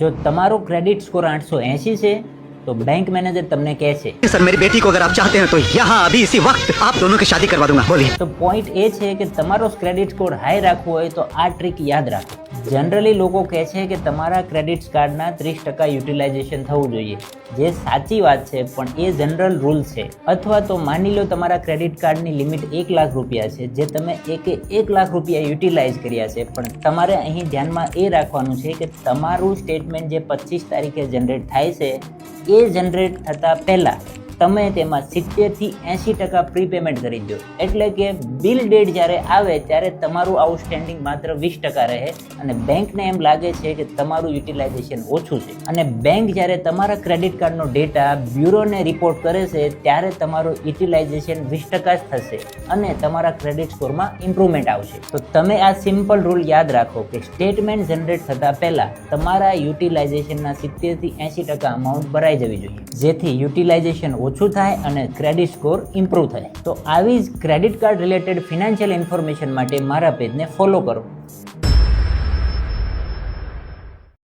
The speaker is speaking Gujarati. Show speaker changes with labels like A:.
A: જો તમારો ક્રેડિટ સ્કોર 880 છે તો બેંક મેનેજર તમને કહે છે
B: सर मेरी बेटी को अगर आप चाहते हैं तो यहाँ अभी इसी वक्त आप दोनों की शादी करवा दूंगा बोलिए।
A: તો પોઈન્ટ એ છે કે તમારો ક્રેડિટ સ્કોર હાઈ રાખવો હોય તો આ ટ્રીક યાદ રાખો. જનરલી લોકો કહે છે કે તમારા ક્રેડિટ કાર્ડના 30% યુટિલાઇઝેશન થવું જોઈએ, જે સાચી વાત છે, પણ એ જનરલ રૂલ છે. અથવા તો માની લો તમારા ક્રેડિટ કાર્ડની લિમિટ 1 લાખ રૂપિયા છે, જે તમે 1 લાખ રૂપિયા યુટિલાઇઝ કર્યા છે, પણ તમારે અહીં ધ્યાનમાં એ રાખવાનું છે કે તમારું સ્ટેટમેન્ટ જે 25 તારીખે જનરેટ થાય છે એ જનરેટ થતાં પહેલાં તમે તેમાં 70થી 80% પ્રીપેમેન્ટ કરી દો. એટલે કે બિલ ડેટ જ્યારે આવે ત્યારે તમારું આઉટસ્ટેન્ડિંગ માત્ર 20% રહે અને બેંકને એમ લાગે છે કે તમારું યુટિલાઇઝેશન ઓછું છે. અને બેંક જ્યારે તમારા ક્રેડિટ કાર્ડનો ડેટા બ્યુરોને રિપોર્ટ કરે છે ત્યારે તમારું યુટિલાઇઝેશન 20% જ થશે અને તમારા ક્રેડિટ સ્કોરમાં ઇમ્પ્રુવમેન્ટ આવશે. તો તમે આ સિમ્પલ રૂલ યાદ રાખો કે સ્ટેટમેન્ટ જનરેટ થતાં પહેલાં તમારા યુટિલાઇઝેશનના 70થી 80% અમાઉન્ટ ભરાઈ જવી જોઈએ, જેથી યુટિલાઇઝેશન ઓછું થાય અને ક્રેડિટ સ્કોર ઇમ્પ્રૂવ થાય. તો આવી જ credit card related financial information માટે મારા પેજને ફોલો કરો.